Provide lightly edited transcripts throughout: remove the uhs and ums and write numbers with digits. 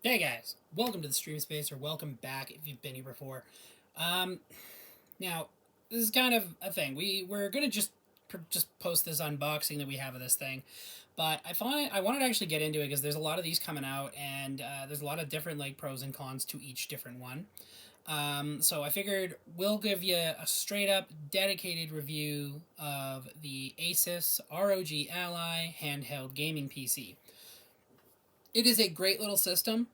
Hey guys, welcome to the stream space, or welcome back if you've been here before. Um, Now this is kind of a thing. We're gonna just post this unboxing that we have of this thing, but I wanted to actually get into it because there's a lot of these coming out, and there's a lot of different like pros and cons to each different one. So I figured we'll give you a straight up dedicated review of the Asus ROG Ally Handheld Gaming PC. It is a great little system,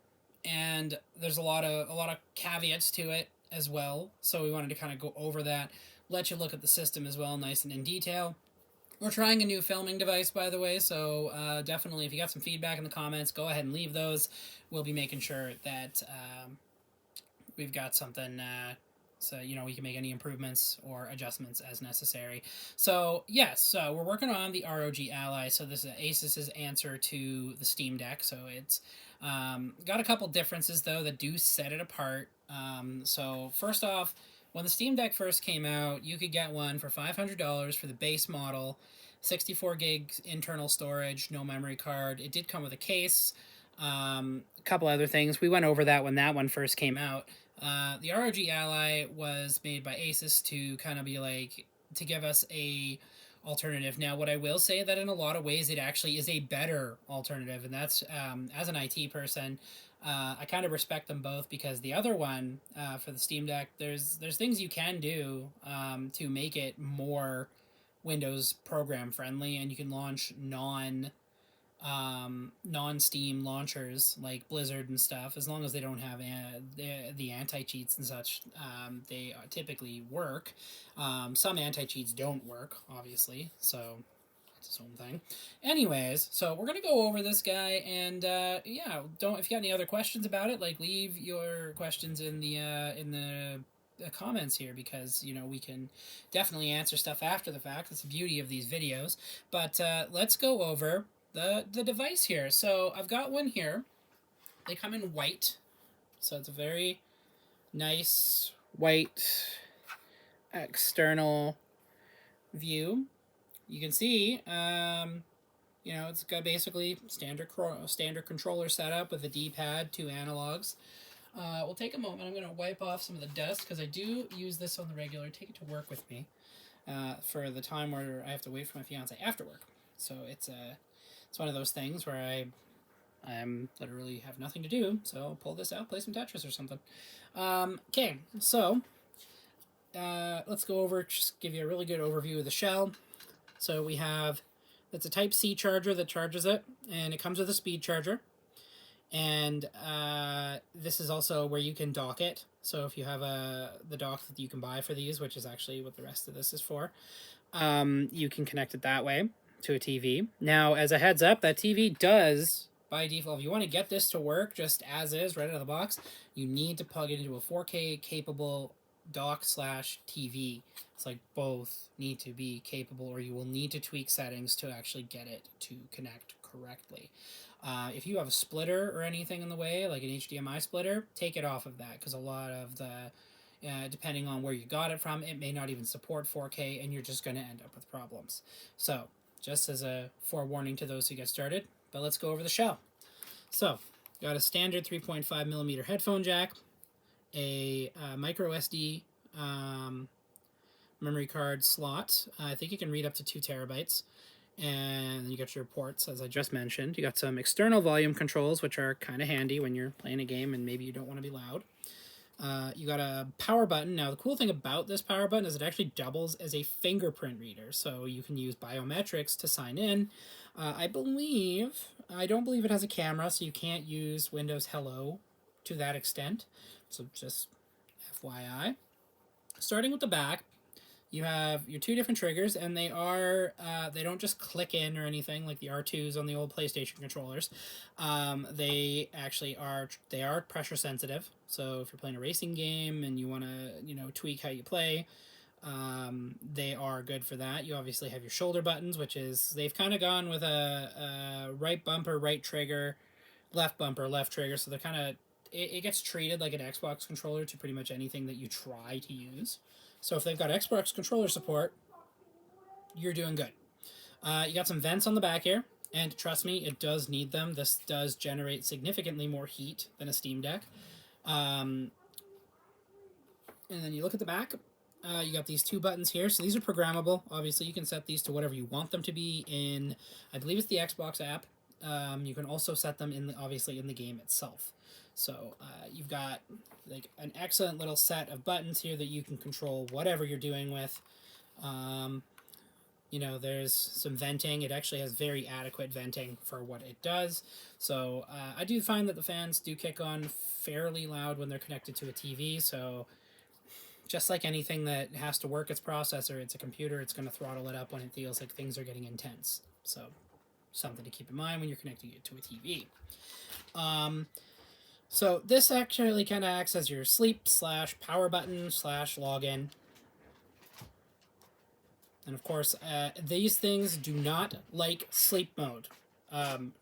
and there's a lot of caveats to it as well. So we wanted to kind of go over that, let you look at the system as well, nice and in detail. We're trying a new filming device, by the way, so definitely if you got some feedback in the comments, go ahead and leave those. We'll be making sure that we've got something so we can make any improvements or adjustments as necessary. So yes, so we're working on the ROG Ally. So this is Asus's answer to the Steam Deck. So it's got a couple differences though that do set it apart. So first off, when the Steam Deck first came out, you could get one for $500 for the base model, 64 gigs internal storage, no memory card. It did come with a case. A couple other things. We went over that when that one first came out. The ROG Ally was made by Asus to kind of be like, to give us a alternative. Now, what I will say that in a lot of ways it actually is a better alternative, and that's as an IT person, I kind of respect them both because the other one for the Steam Deck, there's things you can do to make it more Windows program friendly, and you can launch non-Steam launchers like Blizzard and stuff, as long as they don't have the anti-cheats and such, they typically work. Some anti-cheats don't work, obviously, so it's its own thing. Anyways, so we're gonna go over this guy, and yeah, don't if you got any other questions about it, like leave your questions in the comments here, because we can definitely answer stuff after the fact. That's the beauty of these videos. But let's go over the device here. So I've got one here. They come in white, so it's a very nice white external view. You can see it's got basically standard controller setup with a D-pad, 2 analogs. We'll take a moment. I'm going to wipe off some of the dust because I do use this on the regular. Take it to work with me for the time where I have to wait for my fiance after work. So it's one of those things where I literally have nothing to do. So I'll pull this out, play some Tetris or something. Okay, so let's go over, just give you a really good overview of the shell. So we have, it's a Type-C charger that charges it, and it comes with a speed charger. And this is also where you can dock it. So if you have the dock that you can buy for these, which is actually what the rest of this is for, you can connect it that way to a TV. Now, as a heads up, that TV does, by default, if you want to get this to work just as is, right out of the box, you need to plug it into a 4K capable dock/TV. It's like both need to be capable, or you will need to tweak settings to actually get it to connect correctly. If you have a splitter or anything in the way, like an HDMI splitter, take it off of that, because a lot of the, depending on where you got it from, it may not even support 4K, and you're just going to end up with problems. So, just as a forewarning to those who get started, but let's go over the shell. So, got a standard 3.5 millimeter headphone jack, a micro SD memory card slot. I think you can read up to 2 terabytes. And you got your ports, as I just mentioned. You got some external volume controls, which are kind of handy when you're playing a game and maybe you don't want to be loud. You got a power button. Now, the cool thing about this power button is it actually doubles as a fingerprint reader, so you can use biometrics to sign in. I don't believe it has a camera, so you can't use Windows Hello to that extent. So just FYI. Starting with the back, you have your 2 different triggers, and they don't just click in or anything like the R2s on the old PlayStation controllers. They actually are pressure sensitive. So if you're playing a racing game and you want to tweak how you play, they are good for that. You obviously have your shoulder buttons, which is, they've kind of gone with a right bumper, right trigger, left bumper, left trigger. So they're kind of, it gets treated like an Xbox controller to pretty much anything that you try to use. So if they've got Xbox controller support, you're doing good. You got some vents on the back here. And trust me, it does need them. This does generate significantly more heat than a Steam Deck. And then you look at the back. You got these two buttons here. So these are programmable. Obviously, you can set these to whatever you want them to be in, I believe it's the Xbox app. You can also set them obviously in the game itself. So you've got like an excellent little set of buttons here that you can control whatever you're doing with. There's some venting. It actually has very adequate venting for what it does. So I do find that the fans do kick on fairly loud when they're connected to a TV. So just like anything that has to work its processor, it's a computer, it's going to throttle it up when it feels like things are getting intense. So something to keep in mind when you're connecting it to a TV. So this actually kind of acts as your sleep/power button/login. And of course, these things do not like sleep mode.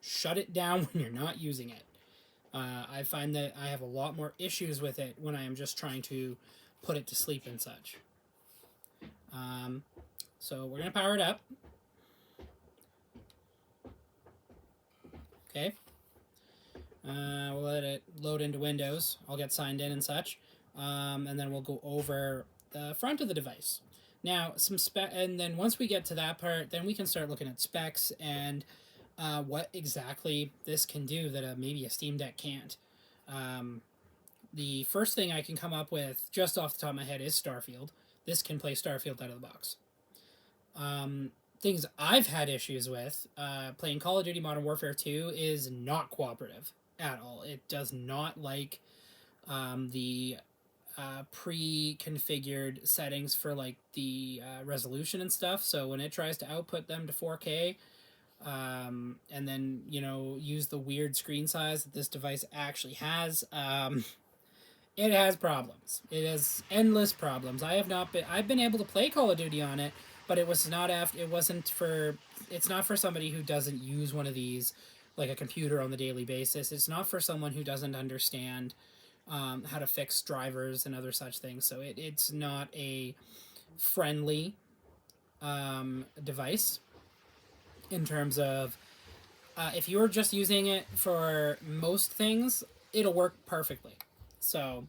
Shut it down when you're not using it. I find that I have a lot more issues with it when I am just trying to put it to sleep and such. So we're going to power it up. Okay. We'll let it load into Windows. I'll get signed in and such. And then we'll go over the front of the device. Now, and then once we get to that part, then we can start looking at specs and what exactly this can do that maybe a Steam Deck can't. The first thing I can come up with, just off the top of my head, is Starfield. This can play Starfield out of the box. Things I've had issues with, playing Call of Duty Modern Warfare 2 is not cooperative at all. It does not like the pre-configured settings for like the resolution and stuff. So when it tries to output them to 4K, and then use the weird screen size that this device actually has, it has problems. It has endless problems. I've been able to play Call of Duty on it, but it's not for somebody who doesn't use one of these like a computer on the daily basis. It's not for someone who doesn't understand how to fix drivers and other such things. So it's not a friendly device in terms of if you're just using it for most things, it'll work perfectly. So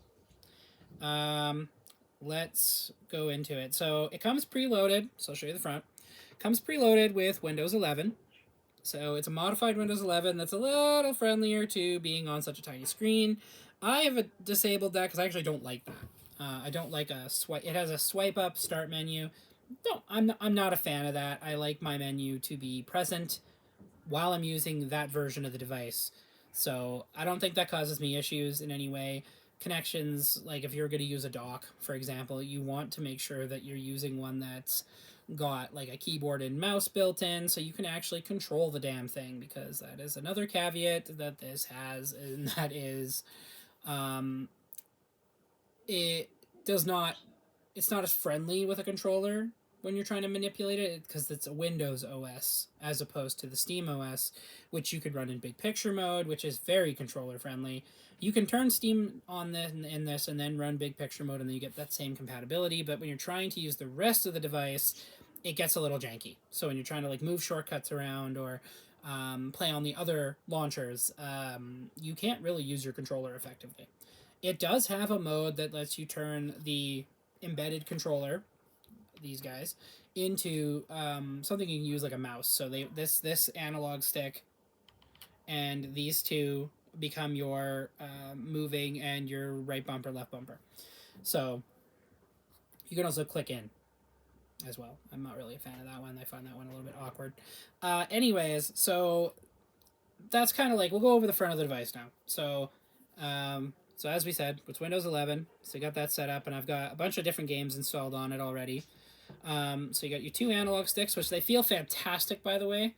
let's go into it. So it comes preloaded. So I'll show you the front. It comes preloaded with Windows 11. So it's a modified Windows 11 that's a little friendlier to being on such a tiny screen. I have disabled that because I actually don't like that. I don't like a swipe. It has a swipe up start menu. I'm not a fan of that. I like my menu to be present while I'm using that version of the device. So I don't think that causes me issues in any way. Connections, like if you're going to use a dock, for example, you want to make sure that you're using one that's got like a keyboard and mouse built in so you can actually control the damn thing, because that is another caveat that this has, and that is it's not as friendly with a controller when you're trying to manipulate it, because it's a Windows OS as opposed to the Steam OS, which you could run in big picture mode, which is very controller friendly. You can turn Steam on in this and then run big picture mode, and then you get that same compatibility. But when you're trying to use the rest of the device, it gets a little janky. So when you're trying to like move shortcuts around or play on the other launchers, you can't really use your controller effectively. It does have a mode that lets you turn the embedded controller, these guys, into something you can use like a mouse. So this analog stick and these two become your moving and your right bumper, left bumper. So you can also click in as well. I'm not really a fan of that one. I find that one a little bit awkward. Anyways, so that's kind of like, we'll go over the front of the device now. So as we said, it's Windows 11. So you got that set up, and I've got a bunch of different games installed on it already. So you got your two analog sticks, which they feel fantastic, by the way.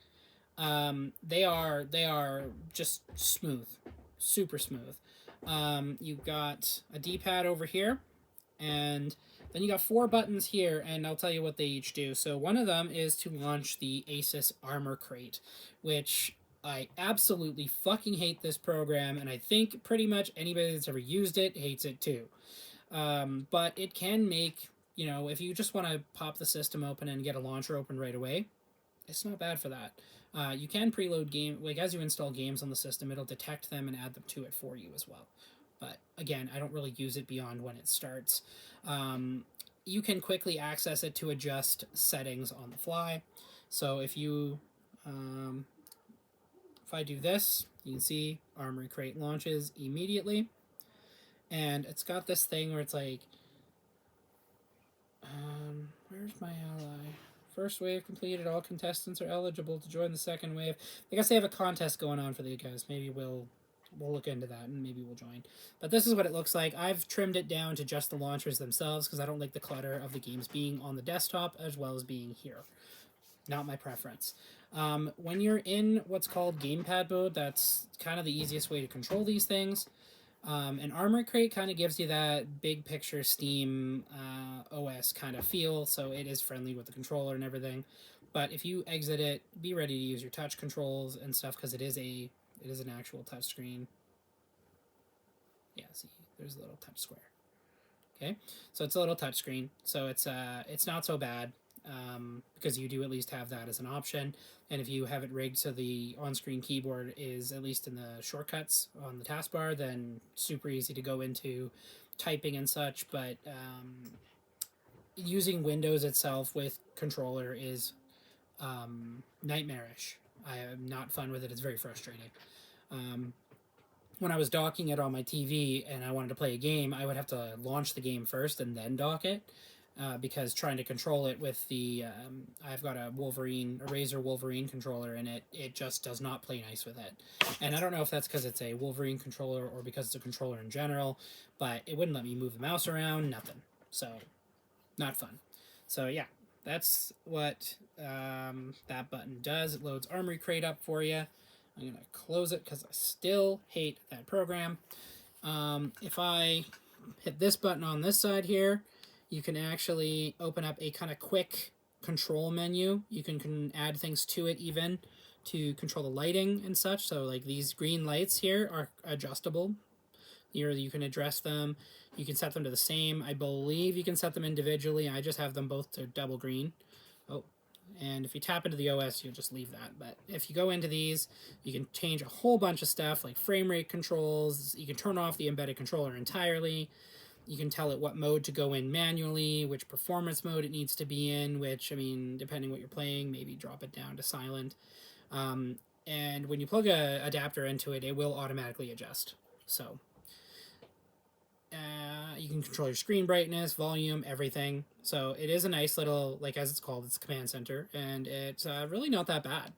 They are just smooth, super smooth. You've got a D-pad over here, and then you got 4 buttons here, and I'll tell you what they each do. So one of them is to launch the Asus Armor Crate, which I absolutely fucking hate this program, and I think pretty much anybody that's ever used it hates it too. But it can make, if you just want to pop the system open and get a launcher open right away, it's not bad for that. You can preload game, like as you install games on the system, it'll detect them and add them to it for you as well. But again, I don't really use it beyond when it starts. You can quickly access it to adjust settings on the fly. So if I do this, you can see Armory Crate launches immediately, and it's got this thing where it's like, where's my ally? First wave completed. All contestants are eligible to join the second wave. I guess they have a contest going on for the guys. Maybe we'll look into that and maybe we'll join. But this is what it looks like. I've trimmed it down to just the launchers themselves because I don't like the clutter of the games being on the desktop as well as being here. Not my preference. When you're in what's called gamepad mode, that's kind of the easiest way to control these things. And Armory Crate kind of gives you that big picture Steam OS kind of feel, so it is friendly with the controller and everything. But if you exit it, be ready to use your touch controls and stuff because it is an actual touch screen. Yeah, see, there's a little touch square. Okay, so it's a little touch screen, so it's not so bad. Because you do at least have that as an option. And if you have it rigged so the on-screen keyboard is at least in the shortcuts on the taskbar, then super easy to go into typing and such. But using Windows itself with controller is nightmarish. I am not fun with it. It's very frustrating. When I was docking it on my TV and I wanted to play a game, I would have to launch the game first and then dock it. Because trying to control it with the I've got a Razer Wolverine controller and it just does not play nice with it. And I don't know if that's because it's a Wolverine controller or because it's a controller in general, but it wouldn't let me move the mouse around, nothing. So not fun. So yeah, that's what that button does. It loads Armory Crate up for you. I'm gonna close it because I still hate that program. If I hit this button on this side here, you can actually open up a kind of quick control menu. You can add things to it even to control the lighting and such. So like these green lights here are adjustable. You can address them. You can set them to the same. I believe you can set them individually. I just have them both to double green. Oh, and if you tap into the OS, you'll just leave that. But if you go into these, you can change a whole bunch of stuff like frame rate controls. You can turn off the embedded controller entirely. You can tell it what mode to go in manually, which performance mode it needs to be in, which, I mean, depending what you're playing, maybe drop it down to silent. And when you plug a adapter into it, it will automatically adjust. So you can control your screen brightness, volume, everything. So it is a nice little, like as it's called, it's a command center, and it's really not that bad.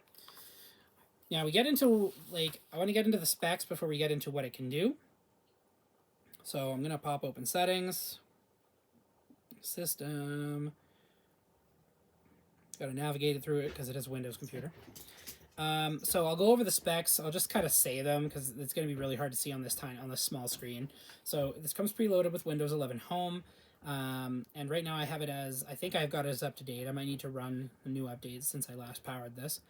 Now we get into, I want to get into the specs before we get into what it can do. So I'm going to pop open settings, system, got to navigate it through it because it is a Windows computer. So I'll go over the specs. I'll just kind of say them because it's going to be really hard to see on this small screen. So this comes preloaded with Windows 11 Home. And right now I have it as, I think I've got it as up to date. I might need to run the new updates since I last powered this.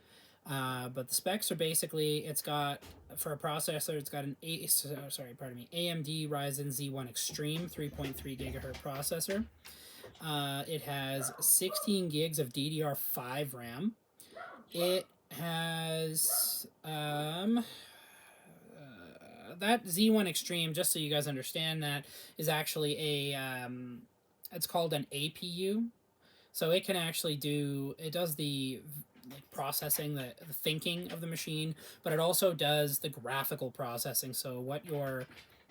But the specs are basically, it's got, for a processor, it's got an AMD Ryzen Z1 Extreme 3.3 gigahertz processor. It has 16 gigs of DDR5 RAM. It has, that Z1 Extreme, just so you guys understand that, is actually it's called an APU. So it can actually it does the processing, the thinking of the machine, but it also does the graphical processing. So what your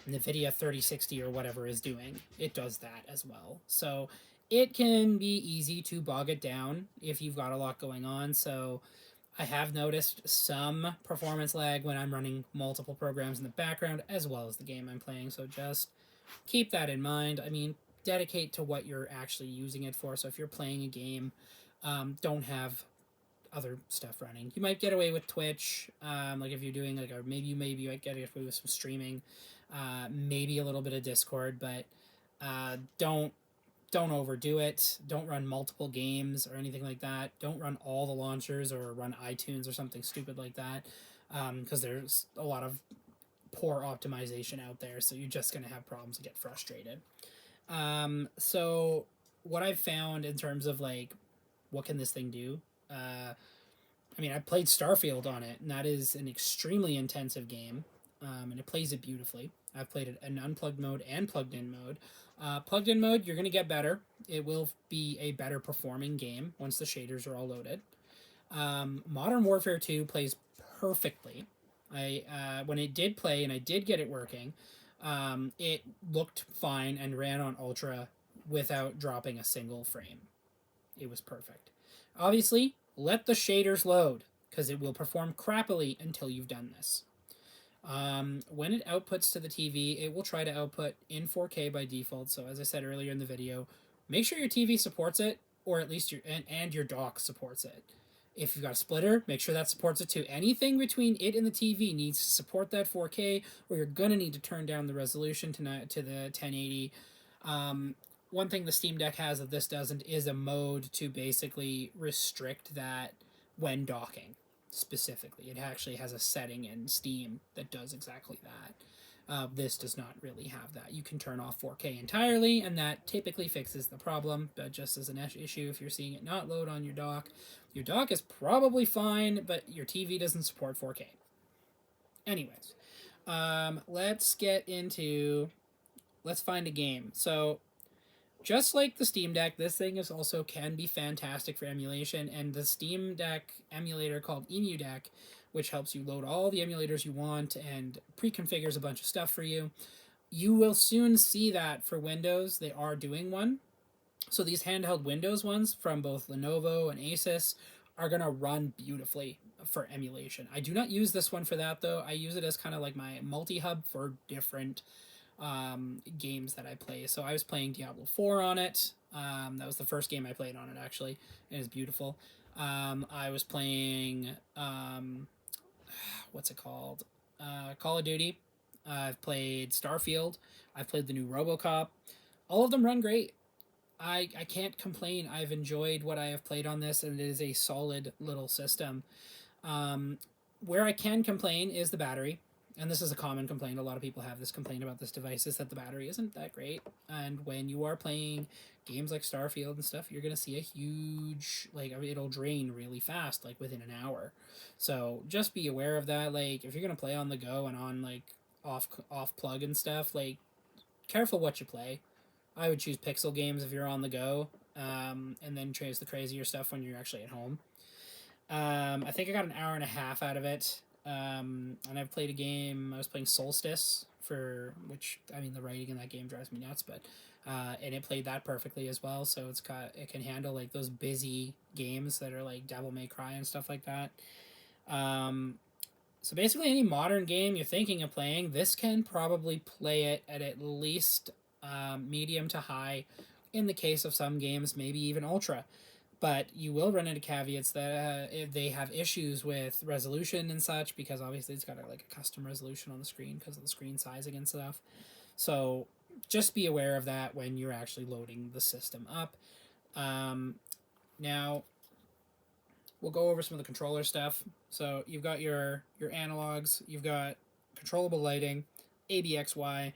NVIDIA 3060 or whatever is doing, it does that as well. So it can be easy to bog it down if you've got a lot going on. So I have noticed some performance lag when I'm running multiple programs in the background as well as the game I'm playing. So just keep that in mind. I mean, dedicate to what you're actually using it for. So if you're playing a game, don't have other stuff running. You might get away with Twitch, like if you're doing maybe you might get away with some streaming, maybe a little bit of Discord, but don't overdo it. Don't run multiple games or anything like that. Don't run all the launchers or run iTunes or something stupid like that, because there's a lot of poor optimization out there, so you're just gonna have problems and get frustrated. So what I've found in terms of what can this thing do, I mean, I played Starfield on it, and that is an extremely intensive game, and it plays it beautifully. I've played it in unplugged mode and plugged in mode. Plugged in mode, you're going to get better. It will be a better performing game once the shaders are all loaded. Modern Warfare 2 plays perfectly. When it did play and I did get it working, it looked fine and ran on ultra without dropping a single frame. It was perfect. Obviously, let the shaders load because it will perform crappily until you've done this. When it outputs to the TV, it will try to output in 4K by default. So as I said earlier in the video, make sure your TV supports it, or at least and your dock supports it. If you've got a splitter, make sure that supports it too. Anything between it and the TV needs to support that 4K, or you're gonna need to turn down the resolution to the 1080. One thing the Steam Deck has that this doesn't is a mode to basically restrict that when docking. Specifically, it actually has a setting in Steam that does exactly that. This does not really have that. You can turn off 4K entirely, and that typically fixes the problem. But just as an issue, if you're seeing it not load on your dock is probably fine, but your TV doesn't support 4K. Anyways, let's find a game. So just like the Steam Deck, this thing is also can be fantastic for emulation, and the Steam Deck emulator called EmuDeck, which helps you load all the emulators you want and pre-configures a bunch of stuff for you. You will soon see that for Windows. They are doing one. So these handheld Windows ones from both Lenovo and Asus are going to run beautifully for emulation. I do not use this one for that, though. I use it as kind of like my multi-hub for different games that I play. So I was playing Diablo 4 on it. That was the first game I played on it, actually. It is beautiful. I was playing, what's it called? Call of Duty. I've played Starfield. I've played the new RoboCop. All of them run great. I can't complain. I've enjoyed what I have played on this, and it is a solid little system. Where I can complain is the battery. And this is a common complaint. A lot of people have this complaint about this device, is that the battery isn't that great. And when you are playing games like Starfield and stuff, you're going to see a huge, it'll drain really fast, within an hour. So just be aware of that. If you're going to play on the go and on, off plug and stuff, careful what you play. I would choose pixel games if you're on the go, and then choose the crazier stuff when you're actually at home. I think I got an hour and a half out of it. And I've played a game. I was playing Solstice the writing in that game drives me nuts, but and it played that perfectly as well. So it can handle those busy games that are like Devil May Cry and stuff like that. So basically, any modern game you're thinking of playing, this can probably play it at least medium to high. In the case of some games, maybe even ultra. But you will run into caveats that if they have issues with resolution and such, because obviously it's got a custom resolution on the screen because of the screen sizing and stuff. So just be aware of that when you're actually loading the system up. Now, we'll go over some of the controller stuff. So you've got your analogs, you've got controllable lighting, ABXY,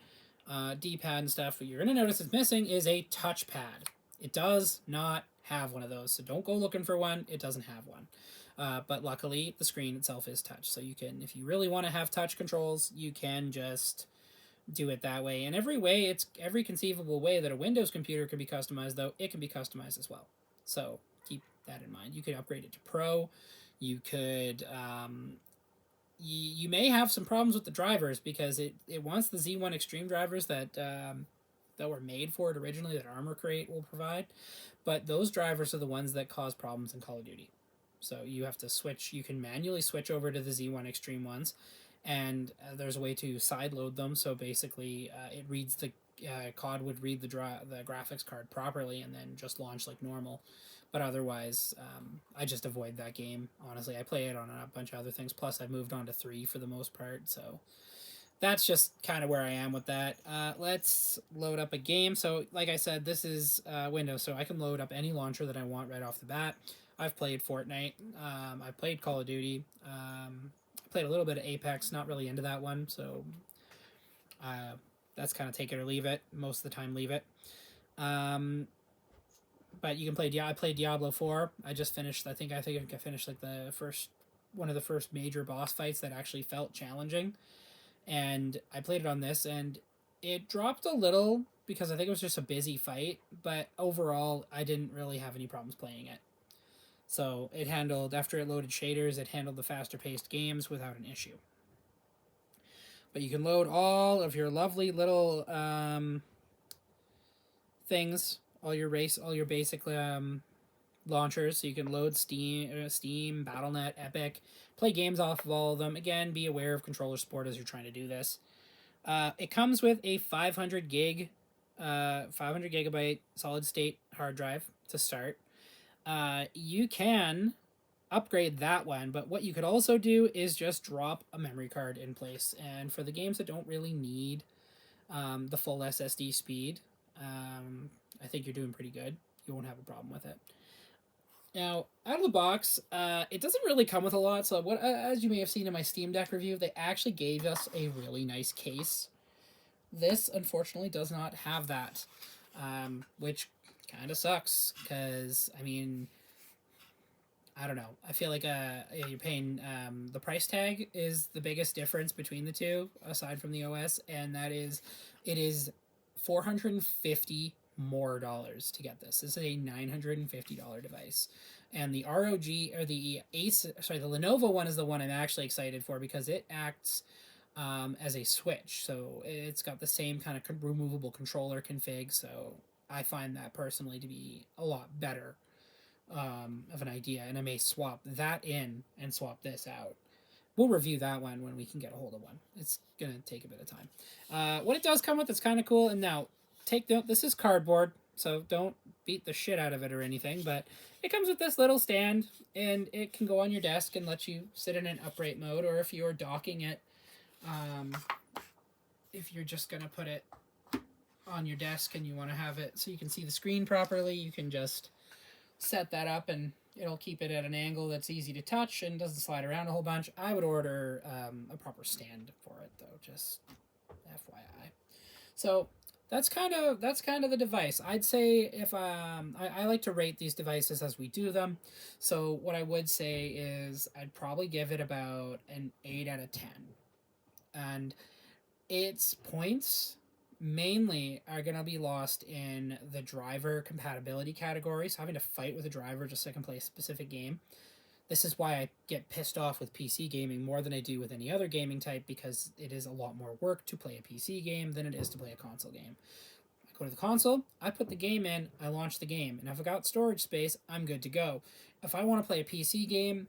D-pad and stuff. What you're going to notice is missing is a touchpad. It does not have one of those, so don't go looking for one. It doesn't have one. But luckily, the screen itself is touch, so you can, if you really want to have touch controls, you can just do it that way. And every conceivable way that a Windows computer can be customized, though, it can be customized as well. So keep that in mind. You could upgrade it to Pro. You could, you may have some problems with the drivers because it wants the Z1 Extreme drivers that were made for it originally, that Armor Crate will provide. But those drivers are the ones that cause problems in Call of Duty. So you have to switch. You can manually switch over to the Z1 Extreme ones, and there's a way to sideload them. So basically, it reads the COD would read the graphics card properly and then just launch like normal. But otherwise, I just avoid that game. Honestly, I play it on a bunch of other things. Plus, I've moved on to 3 for the most part. So that's just kind of where I am with that. Let's load up a game. So, like I said, this is Windows, so I can load up any launcher that I want right off the bat. I've played Fortnite. I've played Call of Duty. I played a little bit of Apex, not really into that one, so that's kind of take it or leave it. Most of the time, leave it. but you can play. I played Diablo 4. I just finished. I think I finished like the first one of the first major boss fights that actually felt challenging, and I played it on this, and it dropped a little because I think it was just a busy fight. But overall, I didn't really have any problems playing it. So it handled after it loaded shaders, it handled the faster paced games without an issue. But you can load all of your lovely little things, all your basic launchers. So you can load Steam, BattleNet, Epic, play games off of all of them. Again, be aware of controller support as you're trying to do this. It comes with a 500 gigabyte solid state hard drive to start. You can upgrade that one, but what you could also do is just drop a memory card in place. And for the games that don't really need the full SSD speed, I think you're doing pretty good. You won't have a problem with it. Now, out of the box, it doesn't really come with a lot. So, as you may have seen in my Steam Deck review, they actually gave us a really nice case. This, unfortunately, does not have that, which kind of sucks because, I mean, I don't know. I feel like you're paying the price tag is the biggest difference between the two, aside from the OS, and that is it is $450 more to get this. This is a $950 device, and the ROG or the the Lenovo one is the one I'm actually excited for because it acts as a switch, so it's got the same kind of removable controller config. So I find that personally to be a lot better of an idea, and I may swap that in and swap this out. We'll review that one when we can get a hold of one. It's gonna take a bit of time. What it does come with is kind of cool. And now, take note, this is cardboard, so don't beat the shit out of it or anything. But it comes with this little stand, and it can go on your desk and let you sit in an upright mode, or if you're docking it, if you're just gonna put it on your desk and you want to have it so you can see the screen properly, you can just set that up and it'll keep it at an angle that's easy to touch and doesn't slide around a whole bunch. I would order a proper stand for it though, just FYI. So that's kind of the device. I'd say if I like to rate these devices as we do them. So what I would say is I'd probably give it about an 8 out of 10. And its points mainly are going to be lost in the driver compatibility category. So having to fight with a driver just so I can play a specific game. This is why I get pissed off with PC gaming more than I do with any other gaming type, because it is a lot more work to play a PC game than it is to play a console game. I go to the console, I put the game in, I launch the game, and if I got storage space, I'm good to go. If I want to play a PC game,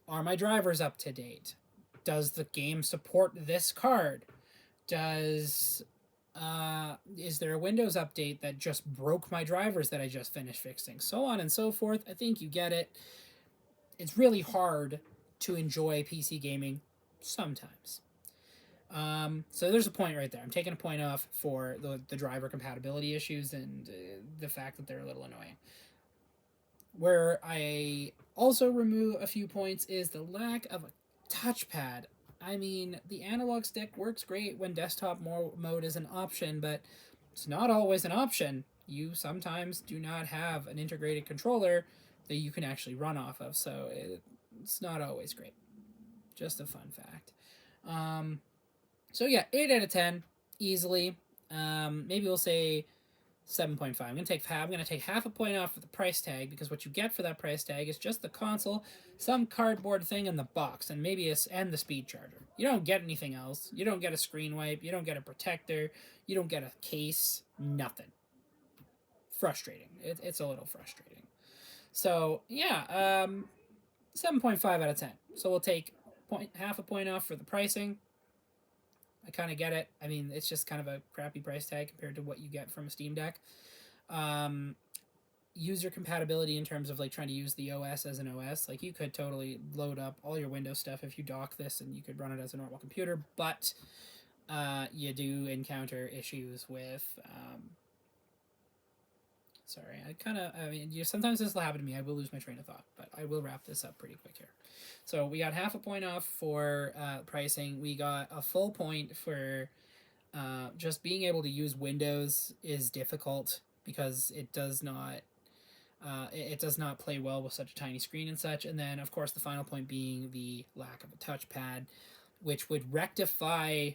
are my drivers up to date? Does the game support this card? Is there a Windows update that just broke my drivers that I just finished fixing? So on and so forth. I think you get it. It's really hard to enjoy PC gaming sometimes. So there's a point right there. I'm taking a point off for the driver compatibility issues and the fact that they're a little annoying. Where I also remove a few points is the lack of a touchpad. I mean, the analog stick works great when desktop mode is an option, but it's not always an option. You sometimes do not have an integrated controller that you can actually run off of, so it's not always great. Just a fun fact. So yeah, 8 out of 10, easily. Maybe we'll say 7.5. I'm gonna take half a point off for the price tag, because what you get for that price tag is just the console, some cardboard thing in the box, and and the speed charger. You don't get anything else. You don't get a screen wipe. You don't get a protector. You don't get a case. Nothing. Frustrating. It's a little frustrating. So yeah, 7.5 out of 10. So we'll take half a point off for the pricing. I kind of get it. I mean, it's just kind of a crappy price tag compared to what you get from a Steam Deck. User compatibility in terms of like trying to use the OS as an OS. Like you could totally load up all your Windows stuff if you dock this and you could run it as a normal computer, but you do encounter issues with... sometimes this will happen to me. I will lose my train of thought, but I will wrap this up pretty quick here. So we got half a point off for pricing. We got a full point for just being able to use Windows is difficult because it does not It does not play well with such a tiny screen and such. And then, of course, the final point being the lack of a touchpad, which would rectify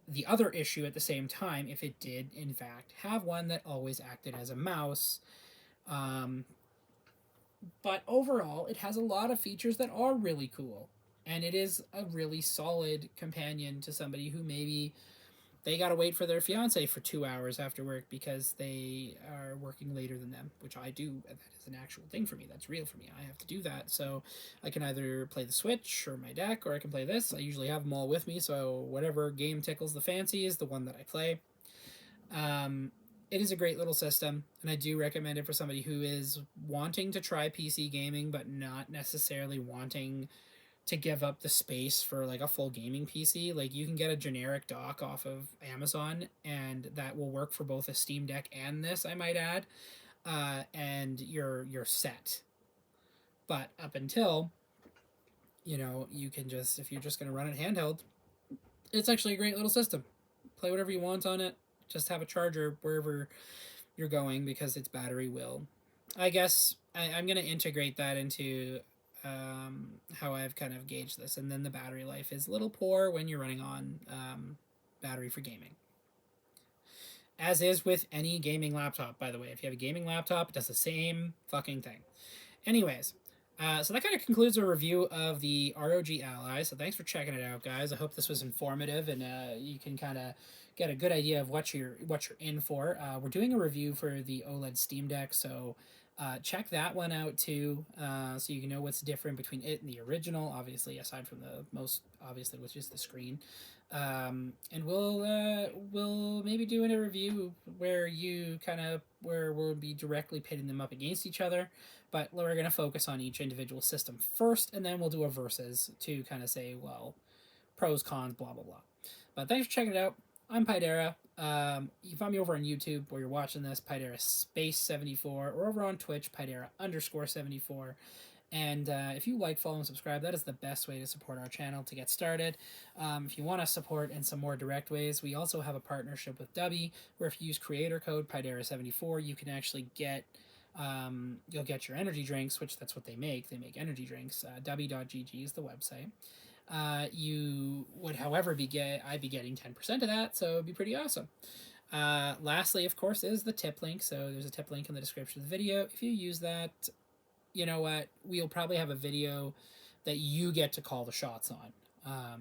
the other issue at the same time if it did, in fact, have one that always acted as a mouse. Um, but overall, it has a lot of features that are really cool. And it is a really solid companion to somebody who maybe they gotta wait for their fiance for 2 hours after work because they are working later than them, which I do. That is an actual thing for me. That's real for me. I have to do that. So I can either play the Switch or my deck, or I can play this. I usually have them all with me, so whatever game tickles the fancy is the one that I play. It is a great little system, and I do recommend it for somebody who is wanting to try PC gaming, but not necessarily wanting to give up the space for like a full gaming PC. Like you can get a generic dock off of Amazon, and that will work for both a Steam Deck and this, I might add. And you're set. But up until you can just, if you're just going to run it handheld, it's actually a great little system. Play whatever you want on it. Just have a charger wherever you're going because its battery will. I guess I'm going to integrate that into how I've kind of gauged this. And then the battery life is a little poor when you're running on battery for gaming. As is with any gaming laptop, by the way. If you have a gaming laptop, it does the same fucking thing. Anyways, so that kind of concludes a review of the ROG Ally. So thanks for checking it out, guys. I hope this was informative and you can kind of get a good idea of what you're in for. We're doing a review for the OLED Steam Deck, so check that one out too, so you can know what's different between it and the original. Obviously, aside from the most obviously, which is the screen. And we'll maybe do a review where we'll be directly pitting them up against each other, but we're going to focus on each individual system first, and then we'll do a versus to kind of say, well, pros, cons, blah blah blah. But thanks for checking it out. I'm Pydera. You can find me over on YouTube where you're watching this, Pydera Space 74, or over on Twitch, Pydera_74. And if you like, follow, and subscribe, that is the best way to support our channel to get started. If you want to support in some more direct ways, we also have a partnership with Dubby, where if you use creator code Pydera74, you can actually get you'll get your energy drinks, which that's what they make. They make energy drinks. Dubby.gg is the website. You would, however, I'd be getting 10% of that, so it'd be pretty awesome. Lastly, of course, is the tip link. So there's a tip link in the description of the video. If you use that, you know what? We'll probably have a video that you get to call the shots on.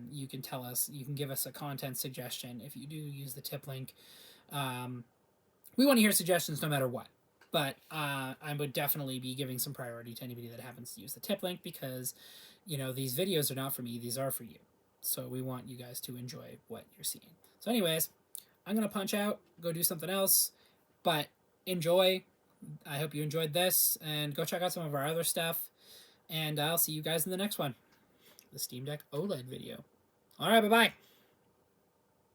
You can tell us, you can give us a content suggestion if you do use the tip link. We want to hear suggestions no matter what. But I would definitely be giving some priority to anybody that happens to use the tip link because, these videos are not for me. These are for you. So we want you guys to enjoy what you're seeing. So anyways, I'm going to punch out, go do something else. But enjoy. I hope you enjoyed this. And go check out some of our other stuff. And I'll see you guys in the next one. The Steam Deck OLED video. All right, bye-bye.